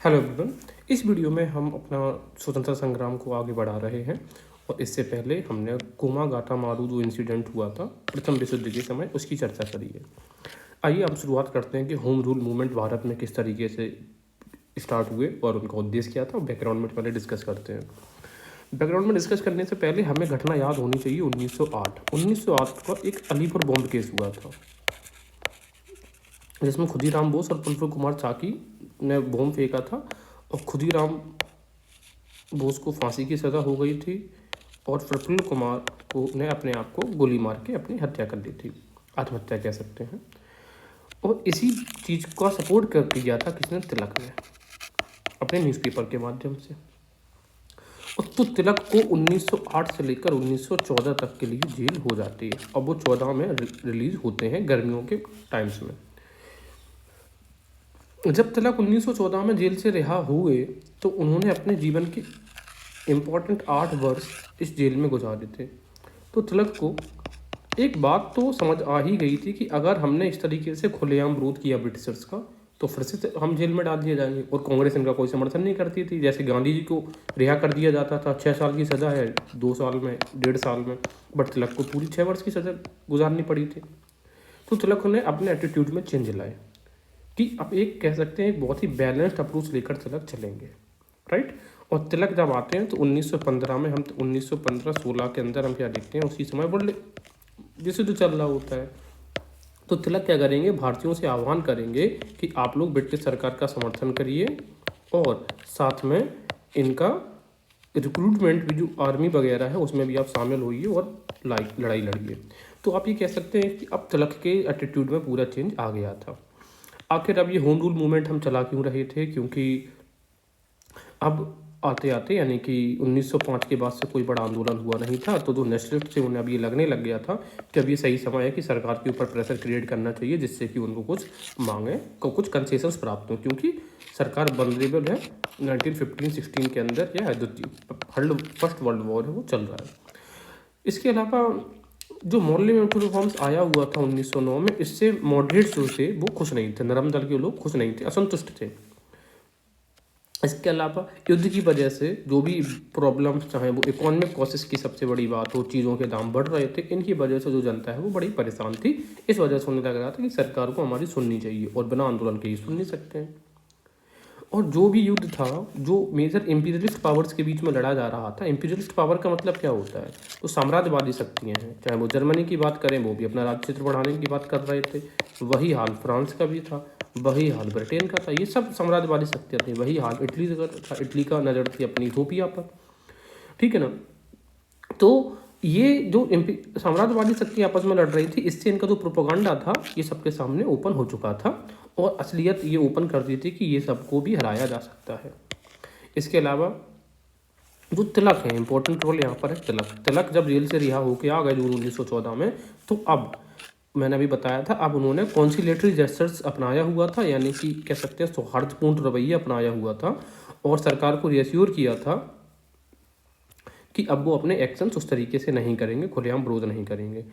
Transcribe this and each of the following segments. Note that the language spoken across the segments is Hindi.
Hello everyone. इस वीडियो में हम अपना स्वतंत्रता संग्राम को आगे बढ़ा रहे हैं और इससे पहले हमने कोमागाटा जो इंसिडेंट हुआ था प्रथम विश्व युद्ध के समय उसकी चर्चा करी है। आइए हम शुरुआत करते हैं कि होम रूल मूवमेंट भारत में किस तरीके से स्टार्ट हुए और उनका उद्देश्य क्या था। बैकग्राउंड में पहले डिस्कस करते हैं। बैकग्राउंड में डिस्कस करने से पहले हमें घटना याद होनी चाहिए 1908 का एक अलीपुर बॉम्ब केस हुआ था जिसमें खुदीराम बोस और प्रफुल्ल कुमार चाकी ने बॉम्ब फेंका था और खुदीराम बोस को फांसी की सज़ा हो गई थी और प्रफुल्ल कुमार को ने अपने आप को गोली मार के अपनी हत्या कर ली थी, आत्महत्या कह सकते हैं। और इसी चीज़ का सपोर्ट कर दिया था किसने, तिलक ने, अपने न्यूज़पेपर के माध्यम से। और तो तिलक को 1908 से लेकर 1914 तक के लिए जेल हो जाती है और वो 14 में रिलीज होते हैं गर्मियों के टाइम्स में। जब तिलक 1914 में जेल से रिहा हुए तो उन्होंने अपने जीवन के इम्पोर्टेंट 8 वर्ष इस जेल में गुजारे थे। तो तिलक को एक बात तो समझ आ ही गई थी कि अगर हमने इस तरीके से खुलेआम विरोध किया ब्रिटिशर्स का तो फिर से हम जेल में डाल दिए जाएंगे। और कांग्रेस इनका कोई समर्थन नहीं करती थी। जैसे गांधी जी को रिहा कर दिया जाता था, 6 साल की सज़ा है, 2 साल में, 1.5 साल में, बट तिलक को पूरी 6 वर्ष की सज़ा गुजारनी पड़ी थी। तो तिलक ने अपने एटीट्यूड में चेंज लाए कि अब एक कह सकते हैं एक बहुत ही बैलेंस्ड अप्रोच लेकर तिलक चलेंगे, राइट। और तिलक जब आते हैं तो 1915 में, हम 1915-16 के अंदर हम क्या देखते हैं, उसी समय वर्ल्ड विश्व युद्ध चल रहा होता है। तो तिलक क्या करेंगे, भारतीयों से आह्वान करेंगे कि आप लोग ब्रिटिश सरकार का समर्थन करिए और साथ में इनका रिक्रूटमेंट भी जो आर्मी वगैरह है उसमें भी आप शामिल होइए और लड़ाई लड़िए। तो आप ये कह सकते हैं कि अब तिलक के एटीट्यूड में पूरा चेंज आ गया था। आखिर अब ये होम रूल मूवमेंट हम चला क्यों रहे थे, क्योंकि अब आते आते यानी कि 1905 के बाद से कोई बड़ा आंदोलन हुआ नहीं था। तो जो नेशनलिस्ट थे उन्हें अब ये लगने लग गया था कि अब ये सही समय है कि सरकार के ऊपर प्रेशर क्रिएट करना चाहिए जिससे कि उनको कुछ मांगे को कुछ कंसेशंस प्राप्त हों, क्योंकि सरकार वल्नरेबल है। 1915-16 के अंदर या फर्स्ट वर्ल्ड वॉर है वो चल रहा है। इसके अलावा जो मॉडल रिफॉर्म्स आया हुआ था 1909 में, इससे मॉडरेट्स जो थे वो खुश नहीं थे, नरम दल के लोग खुश नहीं थे, असंतुष्ट थे। इसके अलावा युद्ध की वजह से जो भी प्रॉब्लम्स, चाहे वो इकोनॉमिक कॉसेस की सबसे बड़ी बात हो, चीज़ों के दाम बढ़ रहे थे, इनकी वजह से जो जनता है वो बड़ी परेशान थी। इस वजह से उन्हें लग रहा था कि सरकार को हमारी सुननी चाहिए और बिना आंदोलन के ही सुन नहीं सकते हैं। और जो भी युद्ध था, जो मेजर इंपीरियलिस्ट पावर्स के बीच में लड़ा जा रहा था, इंपीरियलिस्ट पावर का मतलब क्या होता है, तो साम्राज्यवादी शक्तियाँ हैं। चाहे वो जर्मनी की बात करें, वो भी अपना राज्य क्षेत्र बढ़ाने की बात कर रहे थे, वही हाल फ्रांस का भी था, वही हाल ब्रिटेन का था। ये सब साम्राज्यवादी शक्तियाँ थी। वही हाल इटली का था, इटली का नज़र थी अपनी इथोपिया पर, ठीक है ना। तो ये जो साम्राज्यवादी शक्तियाँ आपस में लड़ रही थी, इससे इनका जो प्रोपेगेंडा था ये सबके सामने ओपन हो चुका था और असलियत ये ओपन कर दी थी कि ये सबको भी हराया जा सकता है। इसके अलावा जो तिलक है, इंपॉर्टेंट रोल यहाँ पर है तिलक जब जेल से रिहा होकर आ गए जून 1914 में, तो अब मैंने अभी बताया था, अब उन्होंने कॉन्सिलेटरी जेस्चर्स अपनाया हुआ था, यानी कि कह सकते हैं सौहार्दपूर्ण रवैया अपनाया हुआ था और सरकार को रिएश्योर किया था कि अब वो अपने एक्शंस उस तरीके से नहीं करेंगे, खुलेआम विरोध नहीं करेंगे।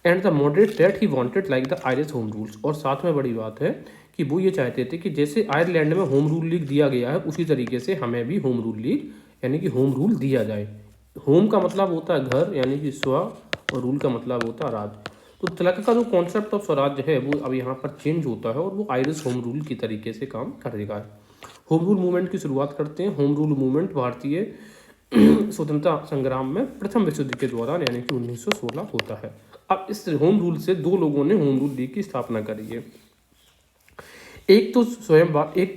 And the moderate that he wanted like the Irish home rules. और साथ में बड़ी बात है कि वो ये चाहते थे कि जैसे आयरलैंड में होम रूल लीग दिया गया है उसी तरीके से हमें भी होम रूल लीग यानी कि होम रूल दिया जाए। होम का मतलब होता है घर यानी कि स्व, और रूल का मतलब होता है राज। तो तिलक का जो कॉन्सेप्ट ऑफ स्वराज्य है वो अब यहाँ पर चेंज होता है और वो आयरिश होम रूल की तरीके से काम करेगा। होम रूल मूवमेंट की शुरुआत करते हैं। होम रूल मूवमेंट भारतीय स्वतंत्रता संग्राम में प्रथम विश्व युद्ध के दौरान यानी कि 1916 होता है। अब इस होम रूल से दो लोगों ने होम रूल लीग की स्थापना करी है। एक तो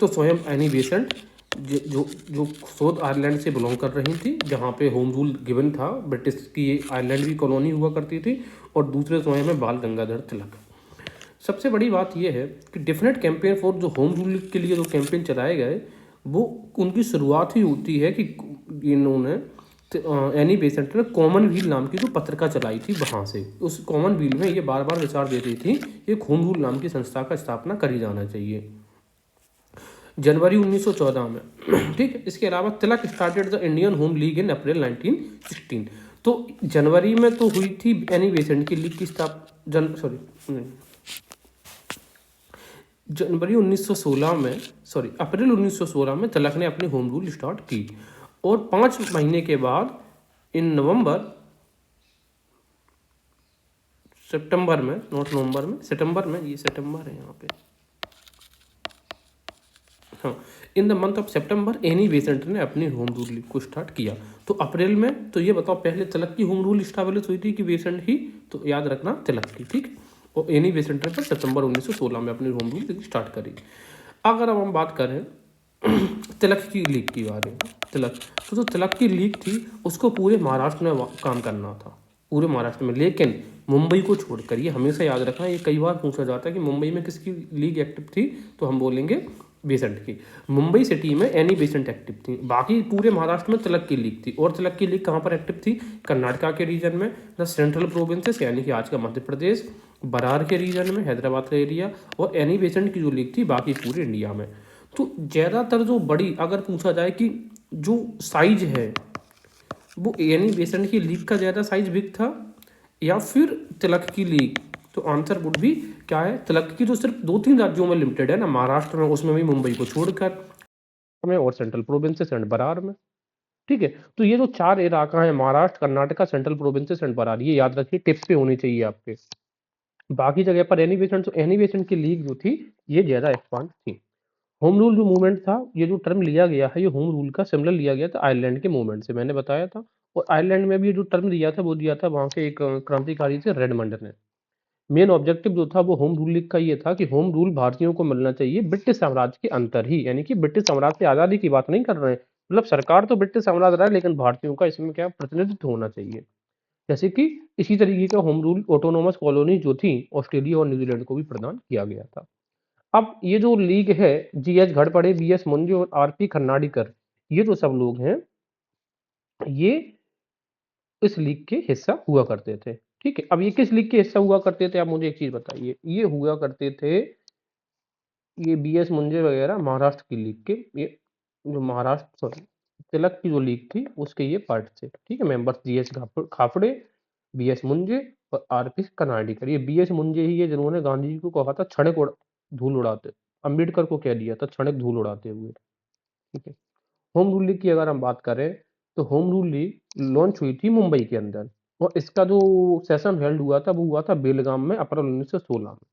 स्वयं एनी बेसेंट जो जो खुद आयरलैंड से बिलोंग कर रही थी, जहाँ पे होम रूल गिवन था, ब्रिटिश की आयरलैंड भी कॉलोनी हुआ करती थी। और दूसरे स्वयं में बाल गंगाधर तिलक। सबसे बड़ी बात यह है कि डेफिनेट कैंपेन फॉर जो होम रूल के लिए जो कैंपेन चलाए गए वो उनकी शुरुआत ही होती है कि इन्होंने एनी बेसेंट ने कॉमनवील नाम की जो पत्रिका चलाई थी, वहाँ से उस कॉमनवील में ये बार बार विचार दे रही थी एक होम रूल नाम की संस्था का स्थापना करी जाना चाहिए जनवरी 1914 में, ठीक है। इसके अलावा Tilak started the Indian home league in April 1916। तो जनवरी में तो हुई थी एनी बेसेंट की लीग की जनवरी 1916 में अप्रैल 1916 में तिलक ने अपनी होम रूल स्टार्ट की और 5 महीने के बाद इन सितंबर में, नॉट नवंबर में, सितंबर में, ये सितंबर है यहाँ पे, हाँ, in the month of September any Besant ने अपनी होम रूल को स्टार्ट किया। तो अप्रैल में, तो ये बताओ पहले तिलक की होम रूल स्टैब्लिश हुई थी कि बेसेंट ही, तो याद रखना तिलक की, ठीक है। और एनी बेसेंट ने पर सितंबर 1916 में अपनी होम रूल स्टार्ट करी। अगर अब हम बात करें तिलक की लीग के बारे में, तिलक तो जो तिलक की लीग थी उसको पूरे महाराष्ट्र में काम करना था, पूरे महाराष्ट्र में, लेकिन मुंबई को छोड़कर। ये हमेशा याद रखना, ये कई बार पूछा जाता है कि मुंबई में किसकी लीग एक्टिव थी, तो हम बोलेंगे बेसेंट की। मुंबई सिटी में एनी बेसेंट एक्टिव थी, बाकी पूरे महाराष्ट्र में तिलक की लीग थी। और तिलक की लीग कहाँ पर एक्टिव थी? कर्नाटका के रीजन में, द सेंट्रल प्रोविंसेस यानी कि आज का मध्य प्रदेश, बरार के रीजन में, हैदराबाद का एरिया, और एनी बेसेंट की जो लीग थी बाकी पूरे इंडिया में। तो ज़्यादातर जो बड़ी, अगर पूछा जाए कि जो साइज है वो एनी बेसेंट की लीग का ज़्यादा साइज बिग था या फिर तिलक की लीग, तो आंसर वुड भी क्या है, तिलक की तो सिर्फ 2-3 राज्यों में लिमिटेड है ना, महाराष्ट्र में, उसमें भी मुंबई को छोड़कर में, और सेंट्रल प्रोविंसेस एंड बरार में, ठीक है। तो ये जो 4 इलाका है, Maharashtra, Karnataka, central provinces and Berar, ये याद रखिए, टिप्स पे होनी चाहिए आपके। बाकी जगह पर एनी बेसेंट, तो एनी बेसेंट की लीग जो थी ये ज़्यादा एक्सपांड थी। होम रूल जो मूवमेंट था, ये जो टर्म लिया गया है, ये होम रूल का सिमिलर लिया गया था आयरलैंड के मूवमेंट से, मैंने बताया था। और आयरलैंड में भी ये जो टर्म दिया था वो दिया था वहाँ के एक क्रांतिकारी थे रेडमंड ने। मेन ऑब्जेक्टिव जो था वो होम रूल लीग का ये था कि होम रूल भारतीयों को मिलना चाहिए ब्रिटिश साम्राज्य के अंतर ही, यानी कि ब्रिटिश साम्राज्य से आज़ादी की बात नहीं कर रहे हैं, मतलब सरकार तो ब्रिटिश साम्राज्य रहा है लेकिन भारतीयों का इसमें क्या प्रतिनिधित्व होना चाहिए। जैसे कि इसी तरीके का होम रूल ऑटोनोमस कॉलोनी जो थी ऑस्ट्रेलिया और न्यूजीलैंड को भी प्रदान किया गया था। अब ये जो लीग है, जीएच घड़पड़े, बीएस मुंजे और आरपी खन्नाडीकर, ये जो सब लोग हैं, ये इस लीग के हिस्सा हुआ करते थे, ठीक है। अब ये किस लीग के हिस्सा हुआ करते थे, आप मुझे एक चीज बताइए। ये हुआ करते थे, ये बीएस मुंजे वगैरह महाराष्ट्र की लीग के, ये जो महाराष्ट्र, सॉरी, तिलक की जो लीग थी उसके ये पार्ट थे, ठीक है। मेंबर्स जीएच खापड़े, बीएस मुंजे और आरपी कनाडिकर। ये बीएस मुंजे ही है जिन्होंने गांधी जी को कहा था क्षणिक धूल उड़ाते, अम्बेडकर को कह दिया था क्षणिक धूल उड़ाते हुए, ठीक है। होम रूल लीग की अगर हम बात करें तो होम रूल लीग लॉन्च हुई थी मुंबई के अंदर, और इसका जो सेशन हेल्ड हुआ था वो हुआ था बेलगाम में अप्रैल 1916 में।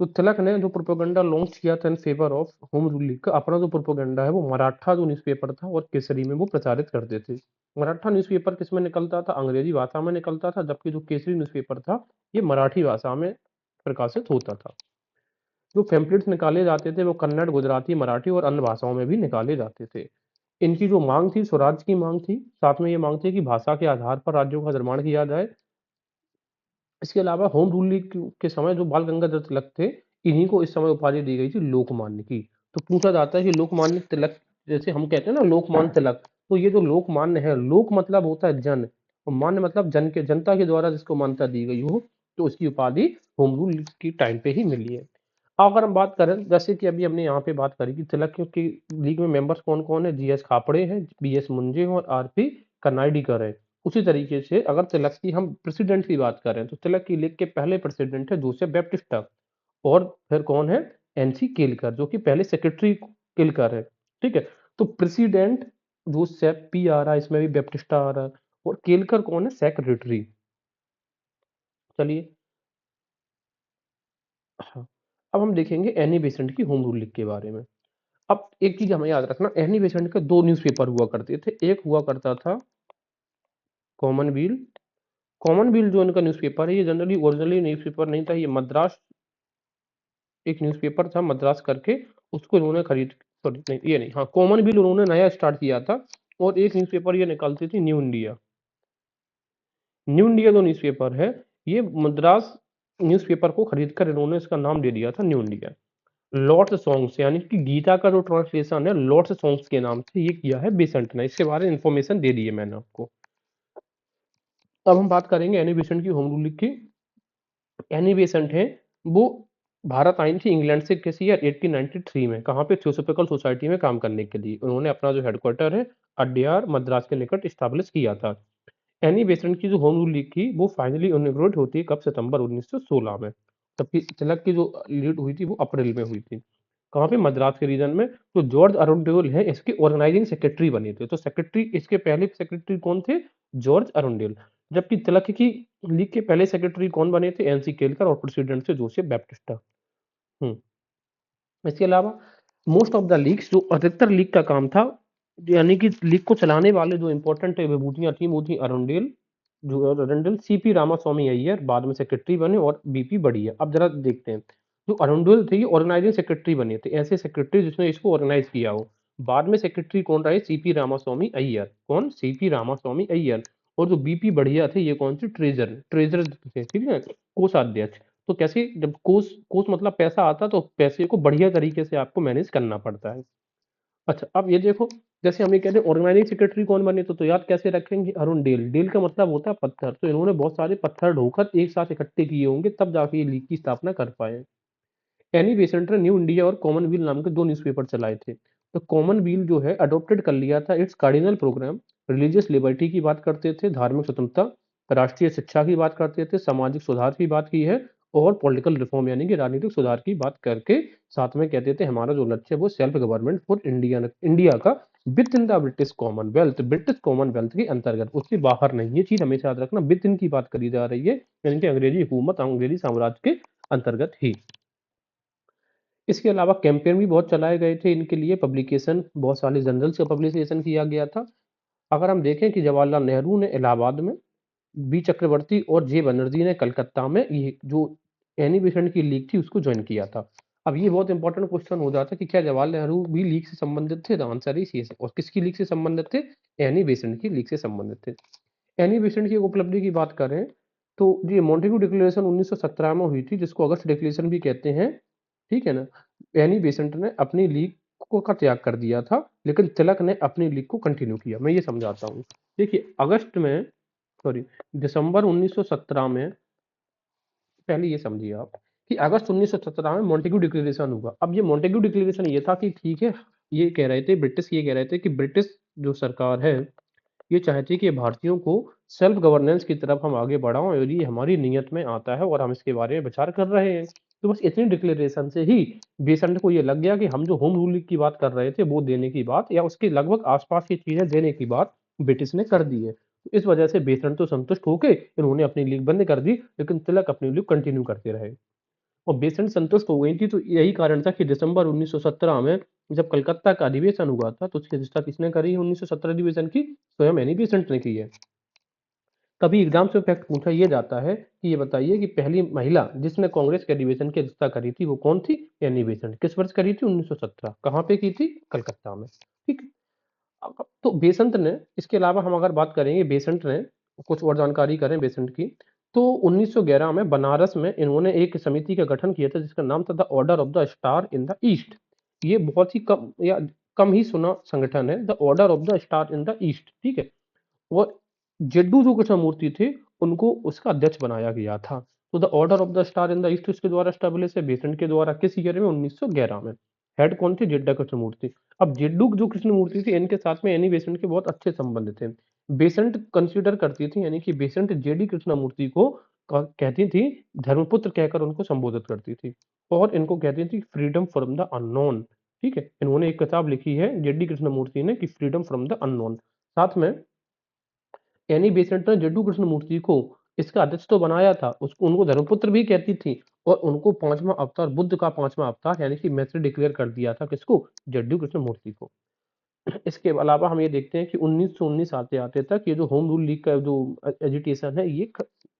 तो तिलक ने जो प्रोपेगेंडा लॉन्च किया था in favour of home rule league का, अपना जो प्रोपेगेंडा है वो मराठा जो न्यूज़पेपर था और केसरी में वो प्रचारित करते थे। मराठा न्यूज़पेपर किस में निकलता था? अंग्रेजी भाषा में निकलता था, जबकि जो केसरी न्यूज़पेपर था ये मराठी भाषा में प्रकाशित होता था। जो पैम्पलेट्स निकाले जाते थे वो कन्नड़, गुजराती, मराठी और अन्य भाषाओं में भी निकाले जाते थे। इनकी जो मांग थी स्वराज की मांग थी, साथ में ये मांग थी कि भाषा के आधार पर राज्यों का निर्माण किया जाए। इसके अलावा होम रूल लीग के समय जो बाल गंगाधर तिलक थे, इन्हीं को इस समय उपाधि दी गई थी लोकमान्य की। तो पूछा जाता है कि लोकमान्य तिलक, जैसे हम कहते हैं ना लोकमान्य तिलक, तो ये जो लोकमान्य है, लोक मतलब होता है जन, और मान्य मतलब जन के, जनता के द्वारा जिसको मान्यता दी गई हो, तो उसकी उपाधि होम रूल लीग की टाइम पे ही मिली है। अगर हम बात करें, जैसे कि अभी हमने यहाँ पे बात करी कि तिलक की लीग में मेंबर्स कौन कौन है, जीएस खापड़े हैं, बीएस मुंजे और आरपी कनाइडिकर है। उसी तरीके से अगर तिलक की हम प्रेसिडेंट की बात करें तो तिलक की लीग के पहले प्रेसिडेंट है जोसेफ बैप्टिस्टा, और फिर कौन है, एनसी केलकर, जो कि पहले सेक्रेटरी केलकर है, ठीक है। तो प्रेसिडेंट जोसेफ पी आ रहा है, इसमें भी बैप्टिस्टा आ रहा है, और केलकर कौन है, सेक्रेटरी। चलिए, हाँ, अब हम देखेंगे एनी बेसेंट की होम रूल लीग के बारे में। अब एक चीज हमें याद रखना, एनी बेसेंट के दो न्यूज़पेपर हुआ करते थे। एक हुआ करता था कॉमनवील। कॉमनवील जो इनका न्यूज़पेपर है, ये जनरली ओरिजिनली न्यूज़पेपर नहीं था, ये मद्रास एक न्यूज़पेपर था मद्रास करके, उसको इन्होंने खरीद, सॉरी नहीं, ये नहीं, हाँ, कॉमनवील उन्होंने नया स्टार्ट किया था। और एक न्यूज़पेपर ये निकालती थी न्यू इंडिया। न्यू इंडिया जो न्यूज़पेपर है, ये मद्रास न्यूज़पेपर को खरीद कर इन्होंने इसका नाम दे दिया था न्यू इंडिया। लॉर्ड्स सॉन्ग्स, यानी कि गीता का जो ट्रांसलेशन है लॉर्ड्स सॉन्ग्स के नाम से ये किया है बेसेंट ने। इसके बारे में इन्फॉर्मेशन दे दी है मैंने आपको। अब हम बात करेंगे एनी बेसेंट की होम रूल की। एनी बेसेंट है, वो भारत आई थी इंग्लैंड से किसी ईयर 1893 में, कहाँ पे, थियोसॉफिकल सोसाइटी में काम करने के लिए। उन्होंने अपना जो हेडक्वार्टर है अड्यार मद्रास के निकट स्टैब्लिश किया था। एनी बेसेंट की जो होम रूल लीग थी वो फाइनली इनॉग्रेट होती है कब, सितंबर 1916 में। जबकि तिलक की जो लीड हुई थी वो अप्रैल में हुई थी। कहाँ पे? मद्रास के रीजन में। तो जॉर्ज अरुंडेल है इसके ऑर्गेनाइजिंग सेक्रेटरी बने थे। तो सेक्रेटरी, इसके पहले सेक्रेटरी कौन थे? George Arundale. जबकि तिलक की लीग के पहले सेक्रेटरी कौन बने थे? एनसी केलकर, और प्रेसिडेंट थे जोसेफ बैप्टिस्टा। हम्म इसके अलावा मोस्ट ऑफ द लीग्स, जो अधिकतर लीग का काम था, यानी कि लीग को चलाने वाले जो इंपॉर्टेंट विभूतियां थी वो थी अरुंडेल, जो अरुंडेल, सीपी रामास्वामी अय्यर बाद में सेक्रेटरी बने, और बीपी बढ़िया। अब जरा देखते हैं, जो अरुंडेल थे ये ऑर्गेनाइजिंग सेक्रेटरी बने थे, ऐसे सेक्रेटरी जिसने इसको ऑर्गेनाइज किया हो। बाद में सेक्रेटरी कौन रहे? सीपी रामास्वामी अय्यर। कौन? सीपी रामास्वामी अय्यर। और जो बीपी बढ़िया थे ये कौन थे? ट्रेजर ट्रेजर थे, ठीक है, कोषाध्यक्ष। तो कैसे? जब कोष कोष मतलब पैसा आता, तो पैसे को बढ़िया तरीके से आपको मैनेज करना पड़ता है। अच्छा, अब ये देखो, जैसे हम ये कहते हैं ऑर्गेनाइजिंग सेक्रेटरी कौन बने, तो याद कैसे रखेंगे? अरुण डेल। डेल का मतलब होता है पत्थर। तो इन्होंने बहुत सारे पत्थर ढोकर एक साथ इकट्ठे किए होंगे, तब जाके ये लीग की स्थापना कर पाए। एनी बेसेंट ने न्यू इंडिया और कॉमनवेल्थ नाम के दो न्यूज़पेपर चलाए थे। तो कॉमनवेल्थ जो है अडॉप्टेड कर लिया था its cardinal programme. Religious liberty की बात करते थे, धार्मिक स्वतंत्रता, राष्ट्रीय शिक्षा की बात करते थे, सामाजिक सुधार की बात की है, और पॉलिटिकल रिफॉर्म यानी कि राजनीतिक सुधार की बात करके साथ में कहते थे हमारा जो लक्ष्य है वो self government for India, India का within the British commonwealth, British commonwealth के अंतर्गत, उसके बाहर नहीं। ये चीज हमेशा याद रखना, विद इन की बात करी जा रही है, यानी कि अंग्रेजी हुकूमत, अंग्रेजी साम्राज्य के अंतर्गत ही। इसके अलावा कैंपेन भी बहुत चलाए गए थे इनके लिए, पब्लिकेशन बहुत सारे जर्नल्स का पब्लिकेशन किया गया था। अगर हम देखें कि जवाहरलाल नेहरू ने इलाहाबाद में, बी चक्रवर्ती और जे बनर्जी ने कलकत्ता में ये जो एनी बेसेंट की लीग थी उसको ज्वाइन किया था। अब ये बहुत इंपॉर्टेंट क्वेश्चन हो जाता है कि क्या जवाहरलाल नेहरू भी लीग से संबंधित थे? The answer is yes. और किसकी लीग से संबंधित थे? एनी बेसेंट की लीग से संबंधित थे। एनी बेसेंट की उपलब्धि की बात करें तो ये मॉन्टेग्यू डिक्लेरेशन 1917 में हुई थी, जिसको अगस्त डिक्लेरेशन भी कहते हैं, ठीक है ना। एनी बेसेंट ने अपनी लीग को का त्याग कर दिया था, लेकिन तिलक ने अपनी लीग को कंटिन्यू किया। मैं ये समझाता हूँ। देखिए अगस्त में, सॉरी, दिसंबर 1917 में, पहले ये समझिए आप कि अगस्त 1917 में मॉन्टेग्यू डिक्लेरेशन हुआ। अब ये मॉन्टेग्यू डिक्लेरेशन ये था कि ठीक है, ये कह रहे थे ब्रिटिश, ये कह रहे थे कि ब्रिटिश जो सरकार है ये चाहती है कि भारतीयों को सेल्फ गवर्नेंस की तरफ हम आगे बढ़ाओ, और ये हमारी नीयत में आता है और हम इसके बारे में विचार कर रहे हैं। तो बस इतनी डिक्लेरेशन से ही बेसेंट को ये लग गया कि हम जो होम रूल की बात कर रहे थे वो देने की बात, या उसके लगभग आसपास की चीजें देने की बात ब्रिटिश ने कर दी है। तो इस वजह से बेसेंट तो संतुष्ट होके इन्होंने अपनी लीग बंद कर दी, लेकिन तिलक अपनी लीग कंटिन्यू करते रहे। और बेसेंट संतुष्ट हो गई थी, तो यही कारण था कि दिसंबर 1917 में जब कलकत्ता का अधिवेशन हुआ था, तो उसकी अध्यक्षता किसने करी है? 1917 अधिवेशन की स्वयं एनी बेसेंट ने की है। कभी एग्जाम से फैक्ट पूछा ये जाता है कि ये बताइए कि पहली महिला जिसने कांग्रेस के अधिवेशन की अध्यक्षता करी थी वो कौन थी? Annie Besant. किस वर्ष करी थी? 1917। कहाँ पे की थी? कलकत्ता में। ठीक है। तो बेसेंट ने, इसके अलावा हम अगर बात करेंगे बेसेंट ने, कुछ और जानकारी करें बेसेंट की, तो 1911 में बनारस में इन्होंने एक समिति का गठन किया था जिसका नाम था the order of the star in the east. ये बहुत ही कम या कम ही सुना संगठन है, the order of the star in the east, ठीक है। और जेड्डू जो कृष्णमूर्ति थे उनको उसका अध्यक्ष बनाया गया था। तो the order of the star in the east उसके द्वारा स्टेब्लिश है, बेसेंट के द्वारा। किस ईयर में? 1911 में। हेड कौन थे? जेड्डा कृष्णमूर्ति। अब जेड्डू जो कृष्णमूर्ति थी इनके साथ में एनी बेसेंट के बहुत अच्छे संबंध थे। बेसेंट कंसीडर करती थी, यानी कि बेसेंट जेडी कृष्णमूर्ति को कहती थी, धर्मपुत्र कहकर उनको संबोधित करती थी, और इनको कहती थी फ्रीडम फ्रॉम द अननोन। ठीक है, इन्होंने एक किताब लिखी है जेडी कृष्णमूर्ति ने कि फ्रीडम फ्रॉम द अननोन। साथ में एनी बेसेंट ने जड्डू कृष्णमूर्ति को इसका अध्यक्ष तो बनाया था, उसको उनको धर्मपुत्र भी कहती थी, और उनको पांचवा अवतार, बुद्ध का पांचवा अवतार यानी कि मैत्री डिक्लेयर कर दिया था। किसको? जड्डू कृष्णमूर्ति को। इसके अलावा हम ये देखते हैं कि 1919 आते आते तक ये जो होम रूल लीग का जो एजिटेशन है ये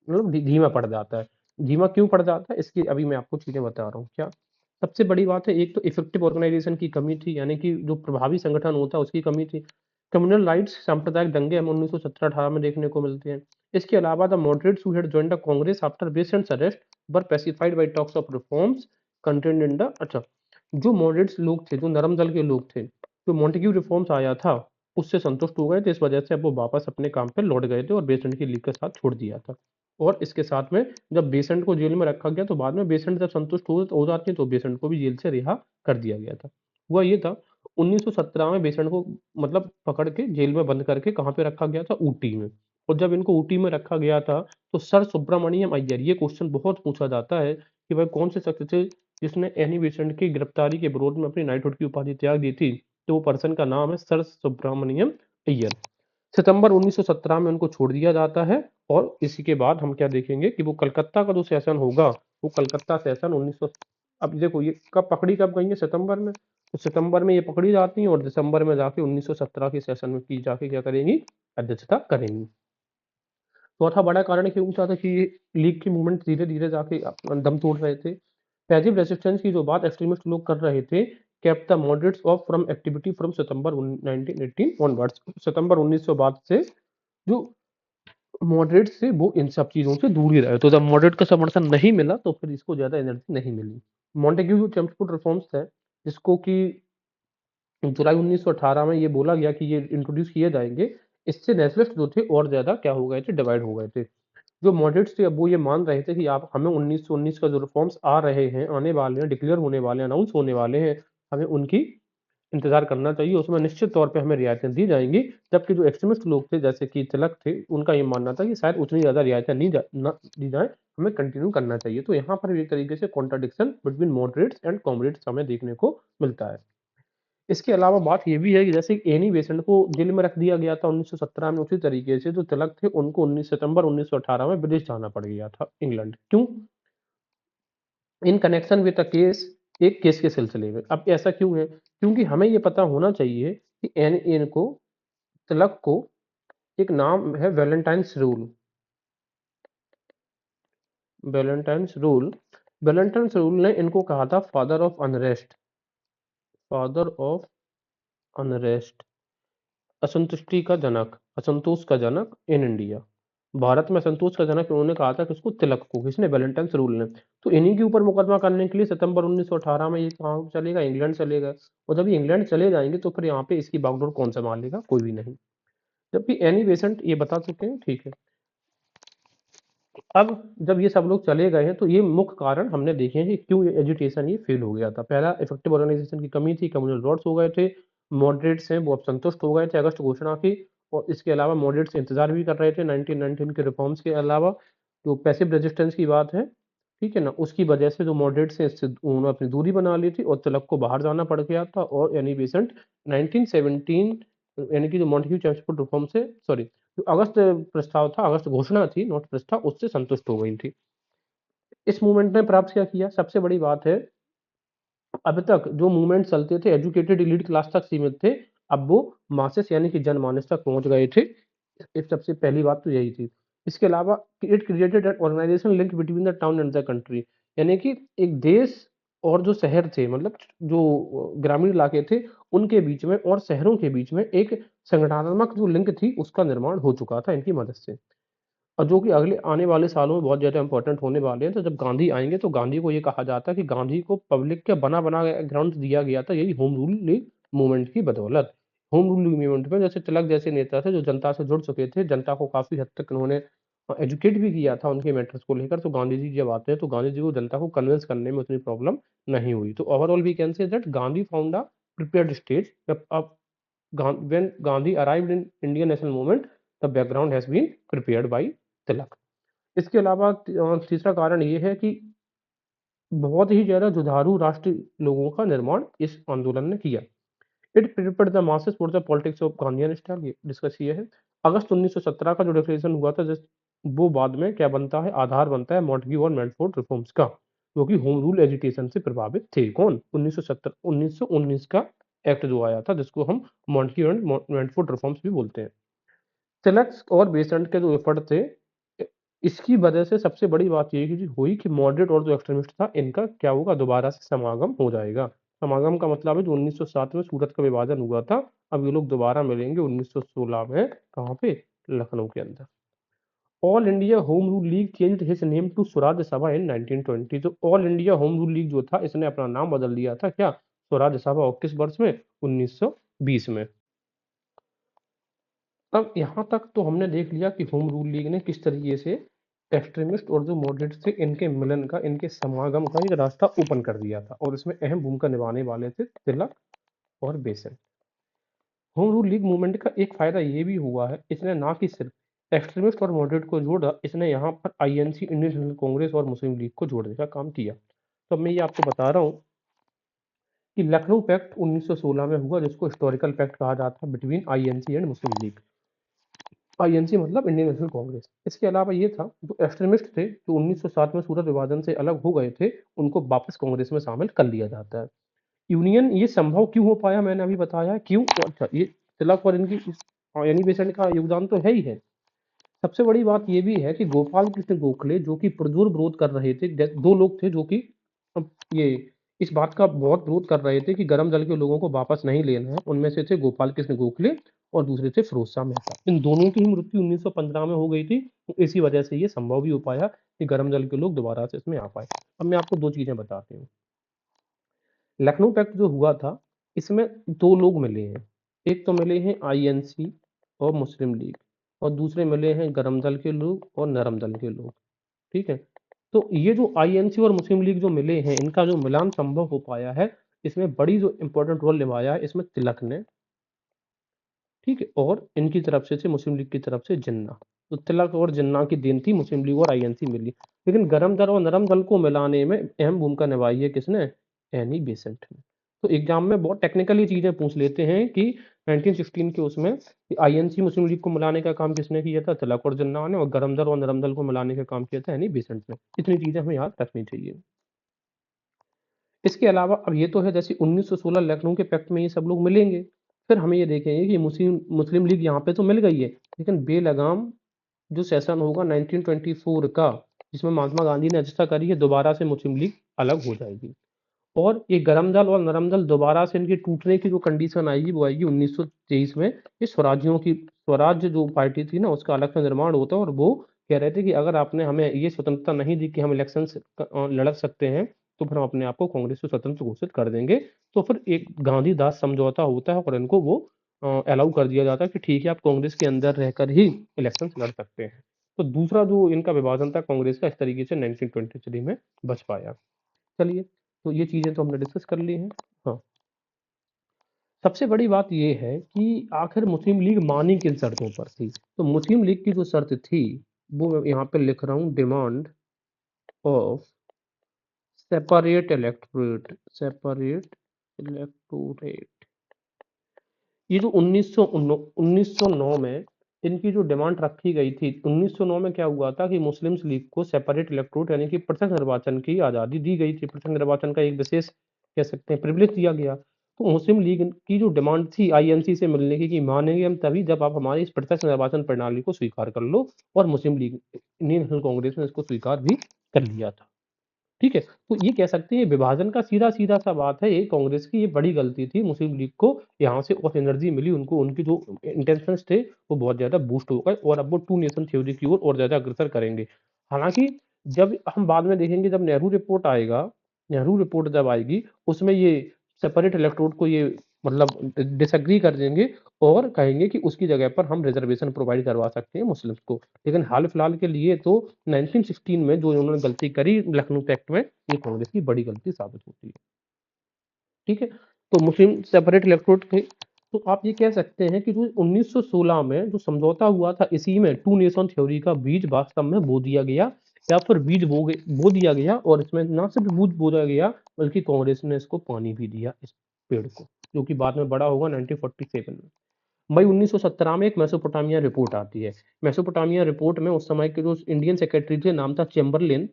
मतलब धीमा पड़ जाता है। धीमा क्यों पड़ जाता है इसकी अभी मैं आपको चीजें बता रहा हूँ। क्या सबसे बड़ी बात है? एक तो इफेक्टिव ऑर्गेनाइजेशन की कमी थी, यानी कि जो प्रभावी संगठन होता है उसकी कमी थी। कम्युनल राइट्स, सांप्रदायिक दंगे हम 1917-18 में देखने को मिलते हैं। इसके अलावा the moderates who had joined the Congress after Besant's arrest were pacified by talks of reforms contained in the, अच्छा, जो मॉडरेट्स लोग थे, जो नरम दल के लोग थे, जो मॉन्टेग्यू रिफॉर्म्स आया था उससे संतुष्ट हो गए थे, इस वजह से अब वो वापस अपने काम पे लौट गए थे और बेसेंट की लीग का साथ छोड़ दिया था। और इसके साथ में जब बेसेंट को जेल में रखा गया तो बाद में बेसेंट जब संतुष्ट हो जाते हैं तो बेसेंट को भी जेल से रिहा कर दिया गया था। हुआ ये था, 1917 में बेसेंट को मतलब पकड़ के जेल में बंद करके कहाँ पे रखा गया था? ऊटी में। और जब इनको ऊटी में रखा गया था तो सर सुब्रमण्यम अय्यर, ये क्वेश्चन बहुत पूछा जाता है कि वह कौन से शख्स थे जिसने एनी बेसेंट की गिरफ्तारी के विरोध में अपनी नाइटहुड की उपाधि त्याग दी थी। तो वो पर्सन का नाम है सर सुब्रमण्यम अय्यर। सितंबर 1917 में उनको छोड़ दिया जाता है और इसी के बाद हम क्या देखेंगे कि वो कलकत्ता का जो सेशन होगा, वो कलकत्ता सेशन 1900, अब देखो ये कब पकड़ी कब गई है, सितंबर में। तो सितंबर में ये पकड़ी जाती हैं और दिसंबर में जाके 1917 के सेशन में की जाके क्या करेंगी, अध्यक्षता करेंगी। चौथा बड़ा कारण क्यों पूछा था कि ये लीग की मूवमेंट धीरे धीरे जाके अपना दम तोड़ रहे थे। पैसिव रेजिस्टेंस की जो बात एक्सट्रीमिस्ट लोग कर रहे थे, kept the moderates off from activity from September 1918 onwards. सितंबर 1900 बाद से जो मॉडरेट से वो इन सब चीजों से दूर ही रहे। तो जब मॉडरेट का समर्थन नहीं मिला तो फिर इसको ज्यादा एनर्जी नहीं मिली। मॉन्टेग्यू जो चेम्सफोर्ड रिफॉर्म्स है, जिसको कि जुलाई 1918 में ये बोला गया कि ये इंट्रोड्यूस किए जाएंगे, इससे नेशनलिस्ट जो थे और ज्यादा क्या हो गए थे, डिवाइड हो गए थे। जो मॉडरेट्स थे अब वो ये मान रहे थे कि आप हमें 1919 का जो रिफॉर्म्स आ रहे हैं, आने वाले हैं, डिक्लेयर होने वाले हैं, अनाउंस होने वाले हैं, हमें उनकी इंतजार करना चाहिए, उसमें निश्चित तौर पे हमें रियायतें दी जाएंगी। जबकि जो एक्सट्रीमिस्ट लोग थे जैसे कि तिलक थे, उनका ये मानना था कि शायद उतनी ज्यादा रियायतें नहीं न दी जाए, हमें कंटिन्यू करना चाहिए। तो यहाँ पर एक तरीके से contradiction between moderates and comrades हमें देखने को मिलता है। इसके अलावा बात ये भी है कि जैसे एनी बेसेंट को जेल में रख दिया गया था 1917 में, उसी तरीके से जो तिलक थे उनको 19 सितंबर 1918 में विदेश जाना पड़ गया था, इंग्लैंड। क्यों? In connection with a case, एक केस के सिलसिले में। अब ऐसा क्यों है? क्योंकि हमें ये पता होना चाहिए कि एन एन को, तिलक को, एक नाम है Valentine's rule. Valentine's rule, Valentine's rule ने इनको कहा था father of unrest, father of unrest, असंतुष्टि का जनक, असंतोष का जनक इन इंडिया। भारत में असंतोष का जनक उन्होंने कहा था किसको? तिलक को। किसने? वैलेंटाइन्स रूल ने। तो इन्हीं के ऊपर मुकदमा करने के लिए सितंबर 1918 में ये कहाँ चलेगा? इंग्लैंड चलेगा। और जब ये इंग्लैंड चले जाएंगे तो फिर यहाँ पे इसकी बागडोर कौन संभालेगा? कोई भी नहीं। जबकि एनी बेसेंट ये बता चुके हैं, ठीक है। अब जब ये सब लोग चले गए हैं तो ये मुख्य कारण हमने देखे हैं कि क्यों ये एजुटेशन ये फेल हो गया था। पहला, इफेक्टिव ऑर्गेनाइजेशन की कमी थी, कम्युनल लॉर्ड्स हो गए थे, मॉडरेट्स हैं वो अब संतुष्ट हो गए थे अगस्त घोषणा की। और इसके अलावा मॉडरेट्स इंतजार भी कर रहे थे 1919 के रिफॉर्म्स के अलावा। जो पैसिव रेजिस्टेंस की बात है, ठीक है ना, उसकी वजह से जो मॉडरेट्स हैं इससे उन्होंने अपनी दूरी बना ली थी और तिलक को बाहर जाना पड़ गया था। और एनी बेसेंट 1917 यानी कि जो मॉन्टेग्यू चेम्सफोर्ड रिफॉर्म से, सॉरी, जो अगस्त प्रस्ताव था, अगस्त घोषणा थी, नोट प्रस्ताव, उससे संतुष्ट हो गई थी। इस मूवमेंट ने प्राप्त क्या किया? सबसे बड़ी बात है, अब तक जो मूवमेंट चलते थे एजुकेटेड एलीट क्लास तक सीमित थे, अब वो मासेस यानी कि जनमानस तक पहुंच गए थे। इस सबसे पहली बात तो यही थी। इसके अलावा it created an organisation link between the town and the country, यानी कि एक देश और जो शहर थे, मतलब जो ग्रामीण इलाके थे, उनके बीच में और शहरों के बीच में एक संगठनात्मक जो लिंक थी उसका निर्माण हो चुका था इनकी मदद से। और जो कि अगले आने वाले सालों में बहुत ज़्यादा इम्पोर्टेंट होने वाले हैं। तो जब गांधी आएँगे तो गांधी को ये कहा जाता है कि गांधी को पब्लिक का बना-बना ग्राउंड दिया गया था, यही होम रूल लीग मूवमेंट की बदौलत। होम रूल लीग मूवमेंट में जैसे तिलक जैसे नेता थे जो जनता से जुड़ चुके थे, जनता को काफ़ी हद तक उन्होंने एजुकेट भी किया था उनके मैटर्स को लेकर। तो गांधी जी जब आते हैं तो गांधी जी को जनता को कन्विंस करने में उतनी प्रॉब्लम नहीं हुई। तो overall we can say that Gandhi found a prepared stage when Gandhi arrived in Indian national movement, the background has been prepared by तिलक। इसके अलावा तीसरा कारण ये है कि बहुत ही ज़्यादा जुझारू राष्ट्रीय लोगों का निर्माण इस आंदोलन ने किया। It prepared the masses for the politics of Gandhian style, ये डिस्कस किया है। अगस्त 1917 का जो डिक्लेरेशन हुआ था वो बाद में क्या बनता है? आधार बनता है मॉन्टेग्यू और मैनफोर्ड रिफॉर्म्स का, जो कि होम रूल एजुकेशन से प्रभावित थे। कौन? 1919 का एक्ट जो आया था जिसको हम मॉन्टेग्यू एंड मैनफोर्ड रिफॉर्म्स भी बोलते हैं। तिलक और बेसेंट के जो एफर्ट थे, इसकी वजह से सबसे बड़ी बात ये हुई कि मॉडरेट और जो एक्सट्रीमिस्ट था इनका क्या होगा? दोबारा से समागम हो जाएगा। समागम का मतलब है जो 1907 में सूरत का विभाजन हुआ था, अब ये लोग दोबारा मिलेंगे 1916 में। कहाँ पे? लखनऊ के अंदर। All India home rule league changed his name to Swaraj Sabha in 1920। तो all India home rule league जो था इसने अपना नाम बदल दिया था, क्या? स्वराज सभा। और किस वर्ष में? 1920 में। अब यहाँ तक तो हमने देख लिया कि होम रूल लीग ने किस तरीके से एक्सट्रीमिस्ट और जो मॉडरेट थे इनके मिलन का, इनके समागम का एक रास्ता ओपन कर दिया था। और इसमें अहम भूमिका निभाने वाले थे तिलक और Besant. Home rule league movement का एक फायदा ये भी हुआ है, इसने ना कि सिर्फ एक्सट्रीमिस्ट और मॉडरेट को जोड़ा, इसने यहाँ पर आईएनसी, इंडियन नेशनल कांग्रेस और मुस्लिम लीग को जोड़ने का काम किया। तो मैं ये आपको बता रहा हूँ कि लखनऊ पैक्ट 1916 में हुआ, जिसको हिस्टोरिकल पैक्ट कहा जाता है between INC and Muslim league. INC मतलब इंडियन नेशनल कांग्रेस। इसके अलावा ये था, जो एक्सट्रीमिस्ट थे, जो 1907 में सूरत विभाजन से अलग हो गए थे, उनको वापस कांग्रेस में शामिल कर लिया जाता है। यूनियन ये संभव क्यों हो पाया, मैंने अभी बताया क्यों। अच्छा, ये तिलक और इनकी यानी बेसेंट का योगदान तो है ही है। सबसे बड़ी बात ये भी है कि गोपाल कृष्ण गोखले, जो कि पुरजोर विरोध कर रहे थे, दो लोग थे जो कि ये इस बात का बहुत विरोध कर रहे थे कि गर्म दल के लोगों को वापस नहीं लेना है। उनमें से थे गोपाल कृष्ण गोखले और दूसरे थे फिरोज शाह मेहता। इन दोनों की ही मृत्यु 1915 में हो गई थी। तो इसी वजह से ये संभव भी हो पाया कि गर्म दल के लोग दोबारा से इसमें आ पाए। अब मैं आपको दो चीजें बताती हूँ। लखनऊ पैक्ट जो हुआ था, इसमें दो लोग मिले हैं। एक तो मिले हैं आईएनसी और मुस्लिम लीग, और दूसरे मिले हैं गरम दल के लोग और नरम दल के लोग। ठीक है। तो ये जो आईएनसी और मुस्लिम लीग जो मिले हैं, इनका जो मिलान संभव हो पाया है, इसमें बड़ी जो इंपॉर्टेंट रोल निभाया है इसमें तिलक ने। ठीक है। और इनकी तरफ से थे मुस्लिम लीग की तरफ से जिन्ना। तो तिलक और जिन्ना की देन थी मुस्लिम लीग और आईएनसी मिली। लेकिन गरम दल और नरम दल को मिलाने में अहम भूमिका निभाई है किसने? एनी बेसेंट ने। तो एग्जाम में बहुत टेक्निकली चीजें पूछ लेते हैं कि 1916 के उसमें आईएनसी मुस्लिम लीग को मिलाने का काम किसने किया था? तिलक और जिन्ना ने। और गरम दल और नरम दल को मिलाने का काम किया था एनी बेसेंट ने। इतनी चीजें हमें याद रखनी चाहिए। इसके अलावा अब ये तो है, जैसे 1916 लखनऊ के पैक्ट में ये सब लोग मिलेंगे, फिर हमें ये देखेंगे कि मुस्लिम मुस्लिम लीग यहाँ पे तो मिल गई है, लेकिन बेलगाम जो सेशन होगा 1924 का, जिसमें महात्मा गांधी ने अध्यक्षता करी है, दोबारा से मुस्लिम लीग अलग हो जाएगी। और ये गरम दल और नरम दल दोबारा से इनके टूटने की जो कंडीशन आएगी वो आएगी 1923 में। ये स्वराज्यों की स्वराज्य जो पार्टी थी ना, उसका अलग से निर्माण होता है। और वो कह रहे थे कि अगर आपने हमें ये स्वतंत्रता नहीं दी कि हम इलेक्शन लड़ सकते हैं, तो फिर हम अपने आप को कांग्रेस से स्वतंत्र घोषित कर देंगे। तो फिर एक गांधी दास समझौता होता है और इनको वो अलाउ कर दिया जाता है कि ठीक है, आप कांग्रेस के अंदर रहकर ही इलेक्शन लड़ सकते हैं। तो दूसरा जो इनका विभाजन था कांग्रेस का, इस तरीके से 1923 में बच पाया। चलिए, तो ये चीजें तो हमने डिस्कस कर ली हैं। हाँ, सबसे बड़ी बात ये है कि आखिर मुस्लिम लीग मानी किन शर्तों पर थी। तो मुस्लिम लीग की जो शर्त थी, वो मैं यहाँ पे लिख रहा हूँ, डिमांड ऑफ सेपरेट इलेक्टोरेट। ये जो 1909 में इनकी जो डिमांड रखी गई थी, 1909 में क्या हुआ था कि मुस्लिम लीग को सेपरेट इलेक्टोरेट यानी कि पृथक निर्वाचन की आज़ादी दी गई थी। पृथक निर्वाचन का एक विशेष कह सकते हैं प्रिविलेज दिया गया। तो मुस्लिम लीग की जो डिमांड थी आईएनसी से मिलने की, कि मानेंगे हम तभी जब आप हमारी इस पृथक निर्वाचन प्रणाली को स्वीकार कर लो। और मुस्लिम लीग, इंडियन नेशनल कांग्रेस ने इसको स्वीकार भी कर लिया था। ठीक है। तो ये कह सकते हैं विभाजन का सीधा सीधा सा बात है, ये कांग्रेस की ये बड़ी गलती थी। मुस्लिम लीग को यहाँ से और एनर्जी मिली उनको, उनकी जो इंटेंशंस थे वो बहुत ज्यादा बूस्ट हो गए, और अब वो टू नेशन थ्योरी की ओर और ज्यादा अग्रसर करेंगे। हालांकि जब हम बाद में देखेंगे, जब नेहरू रिपोर्ट आएगा, नेहरू रिपोर्ट जब आएगी, उसमें ये सेपरेट इलेक्टोरेट को ये मतलब डिसएग्री कर देंगे और कहेंगे कि उसकी जगह पर हम रिजर्वेशन प्रोवाइड करवा सकते हैं मुस्लिम्स को। लेकिन हाल फिलहाल के लिए तो 1916 में जो उन्होंने गलती करी लखनऊ पैक्ट में, ये कांग्रेस की बड़ी गलती साबित होती है। ठीक है। तो मुस्लिम सेपरेट इलेक्टोरेट थे। तो आप ये कह सकते हैं कि जो 1916 में जो समझौता हुआ था, इसी में टू नेशन थ्योरी का बीज वास्तव में बो दिया गया, या फिर बीज बो दिया गया। और इसमें ना सिर्फ बीज बोया गया, बल्कि कांग्रेस ने इसको पानी भी दिया, इस पेड़ को, जो कि बाद में बड़ा होगा 1947 में। मई 1917 में एक मेसोपोटामिया रिपोर्ट आती है। मेसोपोटामिया रिपोर्ट में उस समय के जो इंडियन सेक्रेटरी थे, नाम था चेम्बरलेन,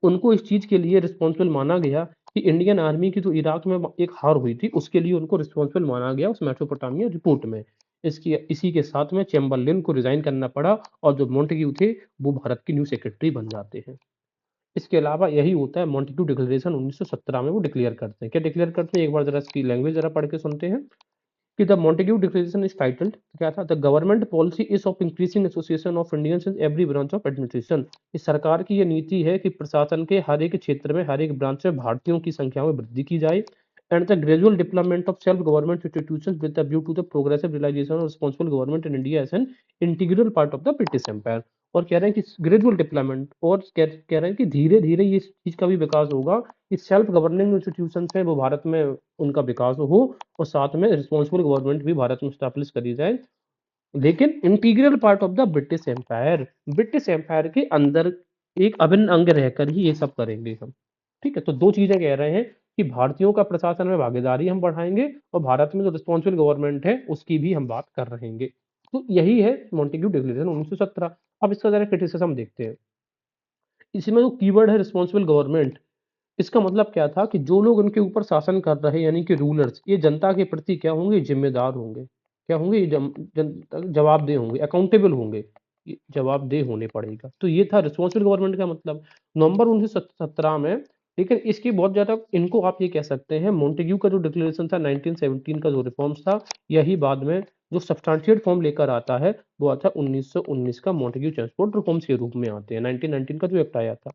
उनको इस चीज के लिए रिस्पॉन्सिबल माना गया कि इंडियन आर्मी की जो इराक में एक हार हुई थी, उसके लिए उनको रिस्पॉन्सिबल माना गया उस मेसोपोटामिया रिपोर्ट में। इसकी इसी के साथ में चेम्बरलेन को रिजाइन करना पड़ा, और जो मॉन्टेग्यू थे वो भारत के न्यू सेक्रेटरी बन जाते हैं। इसके अलावा यही होता है, मॉन्टेग्यू डिक्लेरेशन 1917 में वो डिक्लेयर करते हैं। क्या डिक्लेयर करते हैं, एक बार जरा इसकी लैंग्वेज जरा पढ़ के सुनते हैं कि the Montagu declaration is titled, क्या था, the government policy is of increasing association of Indians in every branch of administration. इस सरकार की ये नीति है कि प्रशासन के हर एक क्षेत्र में, हर एक ब्रांच में भारतीयों की संख्या में वृद्धि की जाए। And the gradual development of self government institutions with the view to the progressive realisation of responsible government in India as an integral part of the British empire. और कह रहे हैं कि ग्रेजुअल डेवलपमेंट, और कह रहे हैं कि धीरे धीरे ये चीज का भी विकास होगा कि सेल्फ गवर्निंग इंस्टीट्यूशन है वो भारत में उनका विकास हो, और साथ में रिस्पॉन्सिबल गवर्नमेंट भी भारत में स्टैब्लिश करी जाए। लेकिन integral part of the British empire के अंदर एक अभिन्न अंग रहकर ही ये सब करेंगे हम। ठीक है, तो दो चीजें कह रहे हैं कि भारतीयों का प्रशासन में भागीदारी हम बढ़ाएंगे और भारत में जो रिस्पॉन्सिबल गवर्नमेंट है उसकी भी हम बात कर रहेंगे। तो यही है मॉन्टेग्यू डिक्लेरेशन 1917। अब इसका जरा क्रिटिसिज्म देखते हैं। इसमें जो कीवर्ड है रिस्पॉन्सिबल गवर्नमेंट, इसका मतलब क्या था कि जो लोग उनके ऊपर शासन कर रहे हैं यानी कि रूलर्स, ये जनता के प्रति क्या होंगे, जिम्मेदार होंगे। क्या होंगे, ये जवाबदेह होंगे, अकाउंटेबल होंगे, ये जवाबदेह होने पड़ेगा। तो ये था रिस्पॉन्सिबल गवर्नमेंट का मतलब नवंबर 1917 में। लेकिन इसकी बहुत ज्यादा, इनको आप ये कह सकते हैं मॉन्टेग्यू का जो डिक्लेरेशन था 1917 का जो रिफॉर्म्स था, यही बाद में जो सब्सटैंशिएट फॉर्म लेकर आता है वो आता है 1919 का मॉन्टेग्यू चेम्सफोर्ड रिफॉर्म्स के रूप में आते हैं। 1919 का जो एक्ट आया था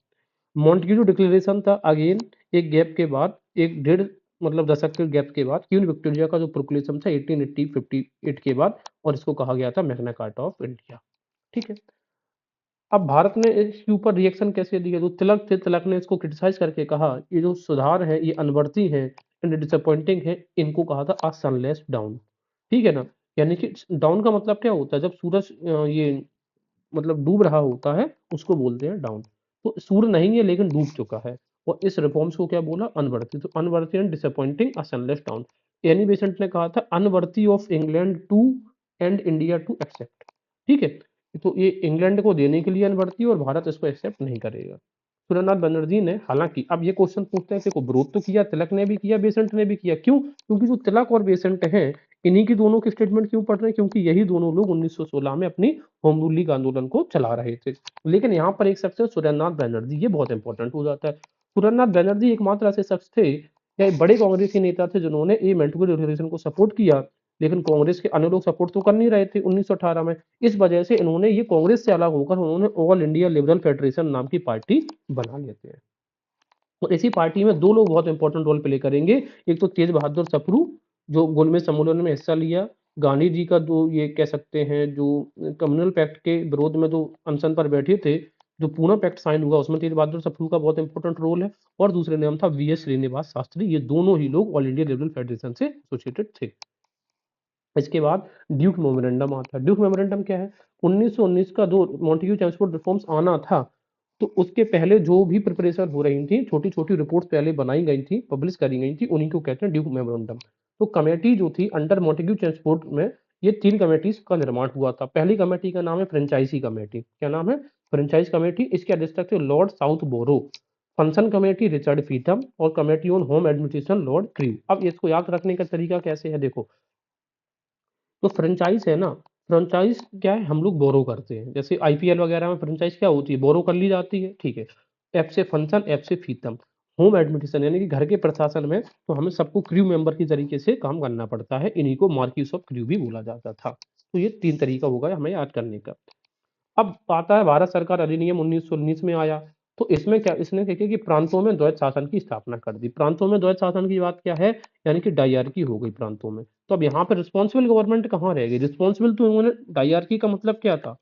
मॉन्टेग्यू जो डिक्लेरेशन था, अगेन एक गैप के बाद, एक डेढ़ मतलब दशक के गैप के बाद क्वीन विक्टोरिया का जो प्रोक्लेमेशन था 1858 के बाद, और इसको कहा गया था मैग्ना कार्टा ऑफ इंडिया। ठीक है, अब भारत ने इसके ऊपर रिएक्शन कैसे दिया, जो तिलक थे, तिलक ने इसको क्रिटिसाइज करके कहा ये जो सुधार है ये अनवर्ती है एंड डिसअपॉइंटिंग है, इनको कहा था आ सनलेस डाउन। ठीक है ना, यानी कि डाउन का मतलब क्या होता है, जब सूरज ये मतलब डूब रहा होता है उसको बोलते हैं डाउन। तो सूर्य नहीं है लेकिन डूब चुका है, और इस रिफॉर्म्स को क्या बोला, अनवर्ती। तो unworthy and disappointing a sunless dawn. Annie Besant ने कहा था unworthy of England to and India to accept. ठीक है, तो ये इंग्लैंड को देने के लिए अनवर्ती और भारत इसको एक्सेप्ट नहीं करेगा। सुरेंद्रनाथ बनर्जी ने, हालांकि अब ये क्वेश्चन पूछते हैं, देखो विरोध तो किया, तिलक ने भी किया, बेसेंट ने भी किया, क्यों, क्योंकि जो तिलक और बेसेंट हैं इन्हीं की दोनों के स्टेटमेंट क्यों पढ़ रहे हैं, क्योंकि यही दोनों लोग 1916 में अपनी होम रूल लीग आंदोलन को चला रहे थे। लेकिन यहाँ पर एक शख्स है सुरेंद्रनाथ बनर्जी, ये बहुत इंपॉर्टेंट हो जाता है। सुरेंद्रनाथ बनर्जी एकमात्र ऐसे शख्स थे या एक बड़े कांग्रेसी नेता थे जिन्होंने ये मेंटल डिक्लेरेशन को सपोर्ट किया। लेकिन कांग्रेस के अन्य लोग सपोर्ट तो कर नहीं रहे थे 1918 में। इस वजह से इन्होंने ये कांग्रेस से अलग होकर उन्होंने ऑल इंडिया लिबरल फेडरेशन नाम की पार्टी बना लेते हैं। तो इसी पार्टी में दो लोग बहुत इंपॉर्टेंट रोल प्ले करेंगे। एक तो तेज बहादुर सप्रू, जो गोलमेज सम्मेलन में हिस्सा लिया, गांधी जी का जो ये कह सकते हैं जो कम्युनल पैक्ट के विरोध में जो अनशन पर बैठे थे, जो पूना पैक्ट साइन हुआ उसमें तेज बहादुर सप्रू का बहुत इंपॉर्टेंट रोल है। और दूसरे नाम था वी एस श्रीनिवास शास्त्री, ये दोनों ही लोग ऑल इंडिया लिबरल फेडरेशन से एसोसिएटेड थे। इसके बाद ड्यूक मेमोरेंडम आता है। ड्यूक मेमोरेंडम क्या है, 1919 का जो मॉन्टेग्यू चेम्सफोर्ड रिफॉर्म्स आना था, तो उसके पहले जो भी प्रिपरेशन हो रही थी, छोटी छोटी रिपोर्ट्स पहले बनाई गई थी, पब्लिश करी गई थी, उन्हीं को कहते हैं ड्यूक मेमोरेंडम। तो कमेटी जो थी अंडर मॉन्टेग्यू चेम्सफोर्ड में, ये तीन कमेटीज का निर्माण हुआ था। पहली कमेटी का नाम है फ्रेंचाइजी कमेटी। क्या नाम है, फ्रेंचाइज कमेटी। इसके अध्यक्ष थे Lord Southborough. Function committee Richard Feetham, और committee on home administration Lord Crewe. अब इसको याद रखने का तरीका कैसे है, देखो, तो फ्रेंचाइज है ना, फ्रेंचाइज क्या है, हम लोग बोरो करते हैं, जैसे आईपीएल वगैरह में फ्रेंचाइज क्या होती है, बोरो कर ली जाती है। ठीक है, एफ से फंक्शन, एफ से फीतम। होम एडमिनिस्ट्रेशन यानी कि घर के प्रशासन में तो हमें सबको क्रू मेंबर की तरीके से काम करना पड़ता है, इन्हीं को मार्क्यूस ऑफ क्रू भी बोला जाता था। तो ये तीन तरीका होगा हमें याद करने का। अब आता है भारत सरकार अधिनियम 1919 में आया। तो इसमें क्या, इसने क्या किया कि प्रांतों में द्वैत शासन की स्थापना कर दी। प्रांतों में द्वैत शासन की बात क्या है, यानी कि डायरकी हो गई प्रांतों में। तो अब यहाँ पे रिस्पॉन्सिबल गवर्नमेंट कहाँ रह गई, रिस्पॉन्सिबल तो उन्होंने, डायरकी का मतलब क्या था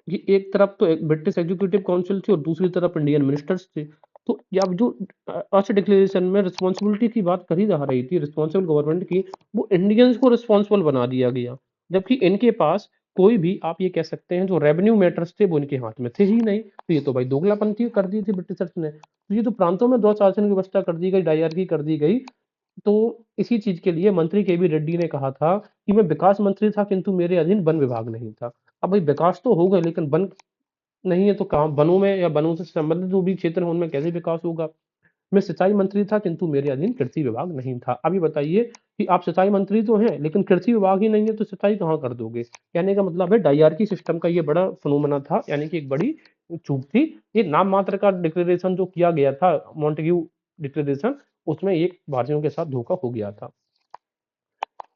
कि एक तरफ तो एक ब्रिटिश एग्जीक्यूटिव काउंसिल थी और दूसरी तरफ इंडियन मिनिस्टर्स थे। तो अब जो अर्थ डिक्लेरेशन में रिस्पॉन्सिबिलिटी की बात करी जा रही थी रिस्पॉन्सिबल गवर्नमेंट की, वो इंडियंस को रिस्पॉन्सिबल बना दिया गया, जबकि इनके पास कोई भी, आप ये कह सकते हैं, जो रेवेन्यू मैटर्स थे वो इनके हाथ में थे ही नहीं। तो ये तो भाई दोगलापंथी कर दी थी ब्रिटिशर्स ने। तो ये तो प्रांतों में दो शासन की व्यवस्था कर दी गई, डायरकी कर दी गई। तो इसी चीज के लिए मंत्री के वी रेड्डी ने कहा था कि मैं विकास मंत्री था किंतु मेरे अधीन वन विभाग नहीं था। अब भाई विकास तो हो गए लेकिन वन नहीं है, तो कहाँ वनों में या वनों से संबंधित जो भी क्षेत्र है उनमें कैसे विकास होगा। मैं सिंचाई मंत्री था किंतु मेरे अधीन कृषि विभाग नहीं था। अब ये बताइए कि आप सिंचाई मंत्री तो हैं लेकिन कृषि विभाग ही नहीं है, तो सिंचाई कहाँ कर दोगे। कहने का मतलब है डायरकी सिस्टम का ये बड़ा फिनोमेना था, यानी कि एक बड़ी चूक थी। ये नाम मात्र का डिक्लेरेशन जो किया गया था मॉन्टेग्यू डिक्लेरेशन, उसमें एक भारतीयों के साथ धोखा हो गया था।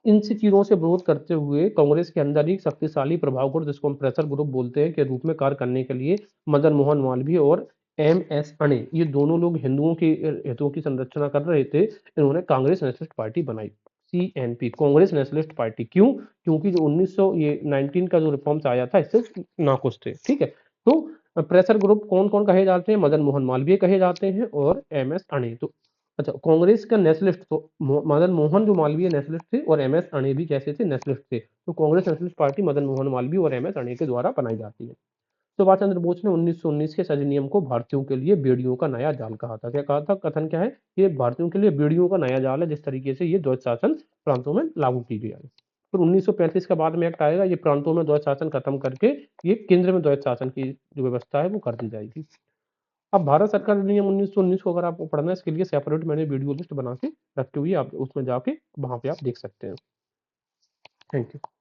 इन सी चीजों से विरोध करते हुए कांग्रेस के अंदर ही शक्तिशाली प्रभाव ग्रुप, जिसको हम प्रेशर ग्रुप बोलते हैं, के रूप में कार्य करने के लिए मदन मोहन मालवीय और एम एस अणे, ये दोनों लोग हिंदुओं के हितों की संरक्षण कर रहे थे। इन्होंने कांग्रेस नेशनलिस्ट पार्टी बनाई, सीएनपी, कांग्रेस नेशनलिस्ट पार्टी। क्यों, क्योंकि जो 1900 ये 19 का जो रिफॉर्म्स आया था इससे नाखुश थे। ठीक है, तो प्रेशर ग्रुप कौन कौन कहे जाते हैं, मदन मोहन मालवीय कहे जाते हैं और एम एस अणे। तो अच्छा, कांग्रेस का नेशनलिस्ट तो मदन मोहन जो मालवीय नेशनलिस्ट थे और एम एस अणे भी कैसे थे, नेशनलिस्ट थे। तो कांग्रेस नेशनलिस्ट पार्टी मदन मोहन मालवीय और एम एस अणे के द्वारा बनाई जाती है। सुभाष चंद्र बोस ने 1919 के इस अधिनियम को भारतीयों के लिए बेड़ियों का नया जाल कहा था। क्या कहा था? कथन क्या है? ये भारतीयों के लिए बेड़ियों का नया जाल है, जिस तरीके से ये द्वैत शासन प्रांतों में लागू की गई है। फिर 1935 के बाद में एक्ट आएगा, ये प्रांतों में द्वैत शासन खत्म करके ये केंद्र में द्वैत शासन की जो व्यवस्था है वो कर दी जाएगी। अब भारत सरकार अधिनियम 1919 को अगर आपको पढ़ना है, इसके लिए सेपरेट मैंने वीडियो लिस्ट बना के रखी हुई है, आप उसमें जाके वहां पे आप देख सकते हैं। Thank you.